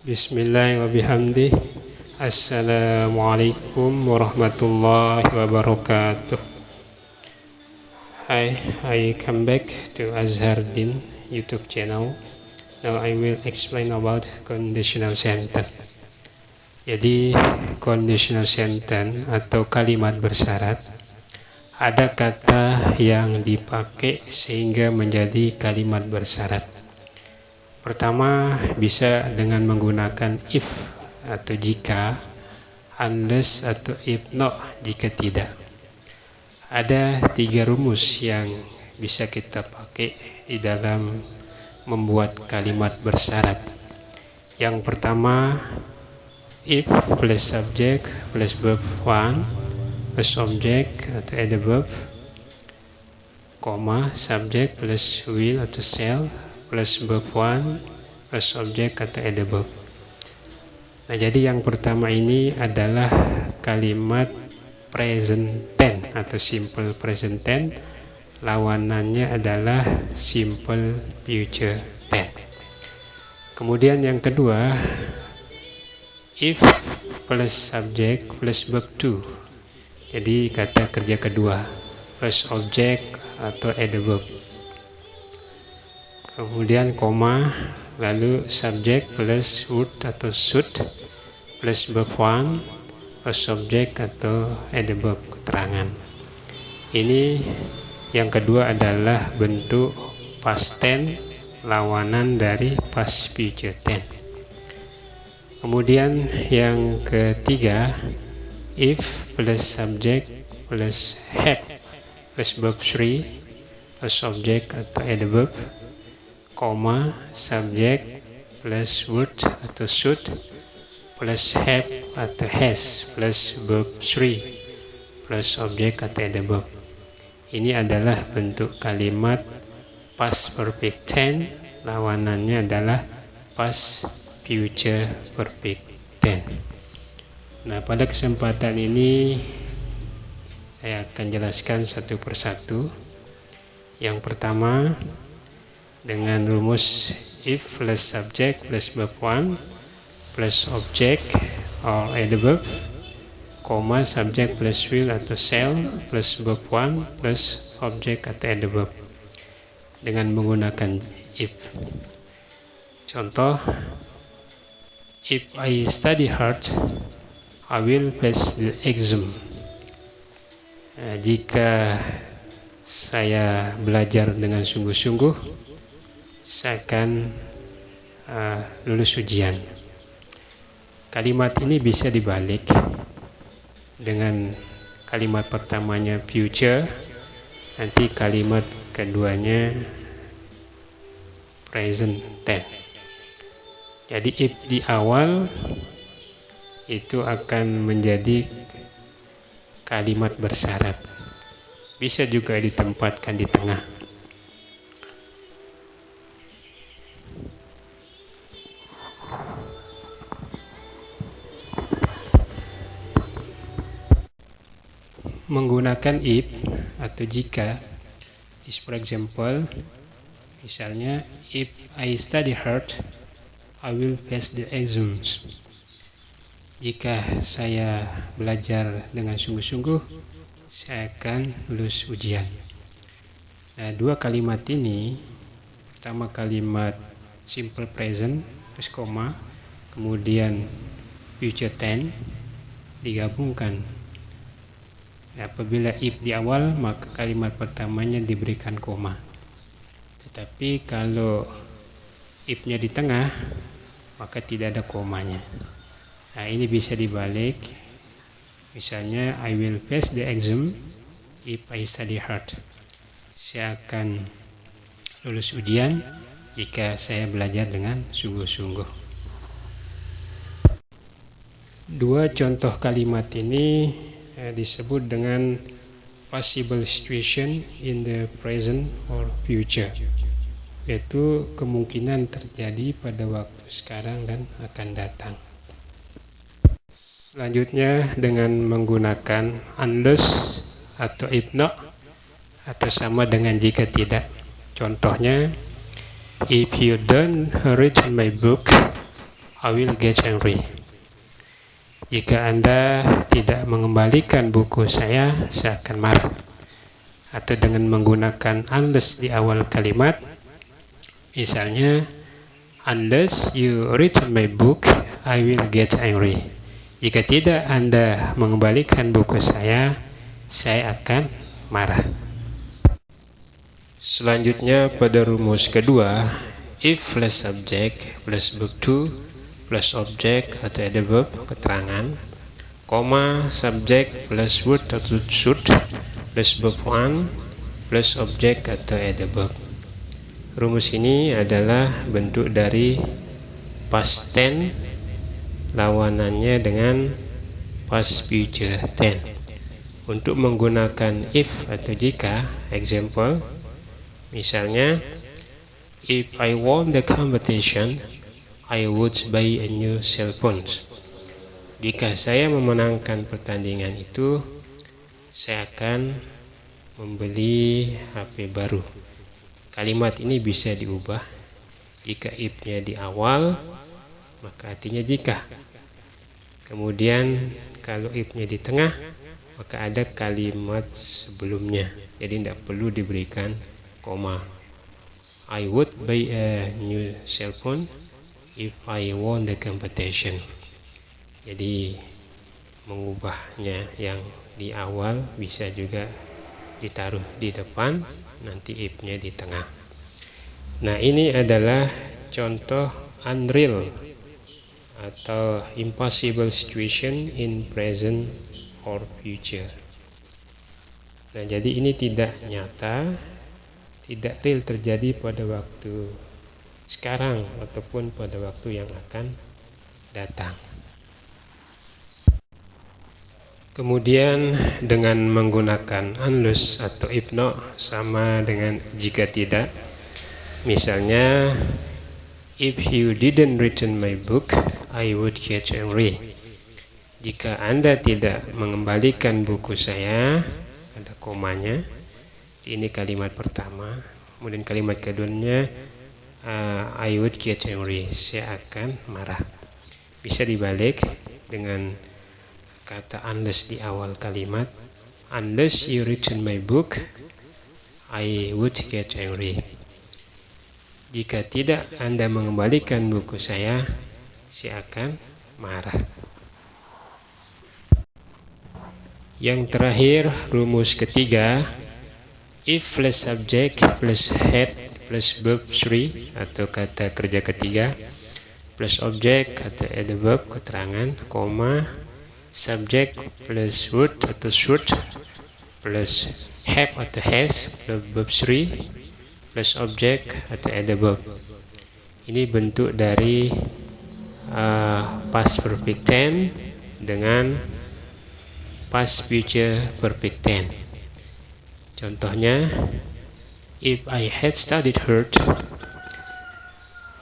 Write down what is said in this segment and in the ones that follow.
Bismillahirrahmanirrahim. Assalamualaikum warahmatullahi wabarakatuh. Hi, I come back to Azhardin YouTube channel. Now I will explain about conditional sentence. Jadi conditional sentence atau kalimat bersyarat, ada kata yang dipakai sehingga menjadi kalimat bersyarat. Pertama, bisa dengan menggunakan if atau jika, unless atau if not jika tidak. Ada 3 rumus yang bisa kita pakai di dalam membuat kalimat bersyarat. Yang pertama, if plus subject plus verb 1 plus object atau adverb, koma, subject plus will atau shall plus verb 1 plus object atau adverb. Nah, jadi yang pertama ini adalah kalimat present tense atau simple present tense. Lawanannya adalah simple future tense. Kemudian yang kedua, if plus subject plus verb 2. Jadi kata kerja kedua plus object atau adverb. Kemudian koma, lalu subject plus would atau should plus verb 1 plus subject atau adverb keterangan. Ini yang kedua adalah bentuk past tense, lawanan dari past future tense. Kemudian yang ketiga, if plus subject plus have plus verb 3 plus object atau adverb, koma, subject plus would atau should plus have atau has plus verb 3 plus object atau adverb. Ini adalah bentuk kalimat past perfect tense, lawanannya adalah past future perfect tense. Nah, pada kesempatan ini saya akan jelaskan satu persatu. Yang pertama, dengan rumus if plus subject plus verb 1 plus object or adverb, koma, subject plus will atau shall plus verb 1 plus object atau adverb dengan menggunakan if. Contoh, if I study hard, I will pass the exam. Jika saya belajar dengan sungguh-sungguh, saya akan lulus ujian. Kalimat ini bisa dibalik dengan kalimat pertamanya future, nanti kalimat keduanya present tense. Jadi if di awal itu akan menjadi kalimat bersyarat. Bisa juga ditempatkan di tengah. Menggunakan if atau jika, is for example, misalnya if I study hard, I will pass the exams. Jika saya belajar dengan sungguh-sungguh, saya akan lulus ujian. Nah, 2 kalimat ini, pertama kalimat simple present plus koma, kemudian future tense digabungkan. Apabila if di awal, maka kalimat pertamanya diberikan koma. Tetapi kalau if-nya di tengah, maka tidak ada komanya. Nah, ini bisa dibalik. Misalnya, I will pass the exam if I study hard. Saya akan lulus ujian jika saya belajar dengan sungguh-sungguh. 2 contoh kalimat ini disebut dengan possible situation in the present or future, yaitu kemungkinan terjadi pada waktu sekarang dan akan datang. Selanjutnya dengan menggunakan unless atau if not atau sama dengan jika tidak. Contohnya, if you don't read my book, I will get angry. Jika Anda tidak mengembalikan buku saya akan marah. Atau dengan menggunakan unless di awal kalimat, misalnya, unless you return my book, I will get angry. Jika tidak Anda mengembalikan buku saya akan marah. Selanjutnya pada rumus kedua, if plus subject plus verb to plus object atau ada verb keterangan, koma subject plus word atau should plus verb one plus object atau ada verb. Rumus ini adalah bentuk dari past tense lawanannya dengan past future tense. Untuk menggunakan if atau jika, example, misalnya, if I won the competition, I would buy a new cell phone. Jika saya memenangkan pertandingan itu, saya akan membeli HP baru. Kalimat ini bisa diubah. Jika if-nya di awal, maka artinya jika. Kemudian kalau if-nya di tengah, maka ada kalimat sebelumnya. Jadi tidak perlu diberikan koma. I would buy a new cell phone if I won the competition. Jadi mengubahnya yang di awal bisa juga ditaruh di depan, nanti if-nya di tengah. Nah, ini adalah contoh unreal atau impossible situation in present or future. Nah, jadi ini tidak nyata, tidak real terjadi pada waktu sekarang ataupun pada waktu yang akan datang. Kemudian dengan menggunakan unless atau if not sama dengan jika tidak. Misalnya, if you didn't return my book, I would get angry. Jika Anda tidak mengembalikan buku saya, ada komanya, ini kalimat pertama. Kemudian kalimat keduanya, I would get angry, saya akan marah. Bisa dibalik dengan kata unless di awal kalimat, unless you return my book, I would get angry. Jika tidak Anda mengembalikan buku saya akan marah. Yang terakhir, rumus ketiga, if plus subject plus head plus verb 3 atau kata kerja ketiga plus object atau ada verb keterangan, koma, subject plus would atau should plus have atau has plus verb 3 plus object atau ada verb. Ini bentuk dari past perfect tense dengan past future perfect tense. Contohnya, if I had studied hard,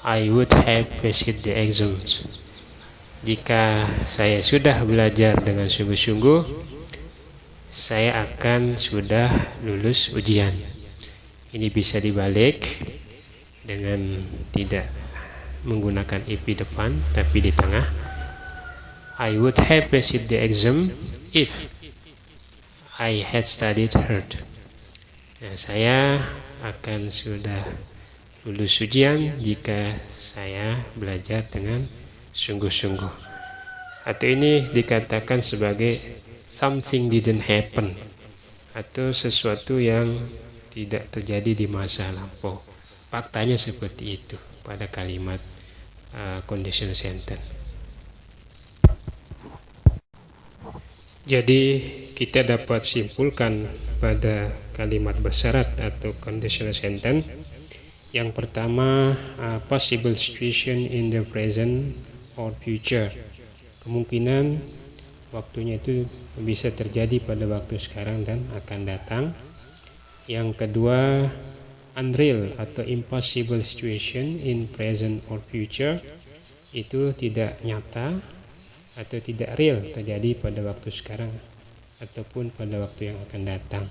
I would have passed the exams. Jika saya sudah belajar dengan sungguh-sungguh, saya akan sudah lulus ujian. Ini bisa dibalik dengan tidak menggunakan if di depan, tapi di tengah. I would have passed the exam if I had studied hard. Nah, saya akan sudah lulus ujian jika saya belajar dengan sungguh-sungguh. Atau ini dikatakan sebagai something didn't happen, atau sesuatu yang tidak terjadi di masa lampau. Faktanya seperti itu pada kalimat conditional sentence. Jadi kita dapat simpulkan pada kalimat bersyarat atau conditional sentence. Yang pertama, possible situation in the present or future. Kemungkinan waktunya itu bisa terjadi pada waktu sekarang dan akan datang. Yang kedua, unreal atau impossible situation in present or future. Itu tidak nyata atau tidak real terjadi pada waktu sekarang ataupun pada waktu yang akan datang.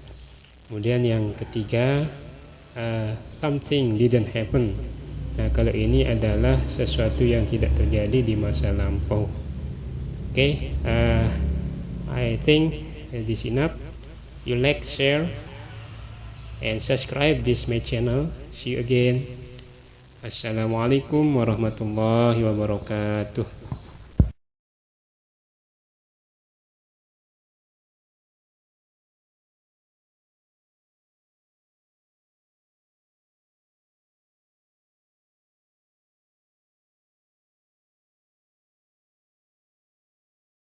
Kemudian yang ketiga, something didn't happen Nah, kalau ini adalah sesuatu yang tidak terjadi di masa lampau. Okay, I think this enough. You like, share, and subscribe this my channel. See you again. Assalamualaikum warahmatullahi wabarakatuh.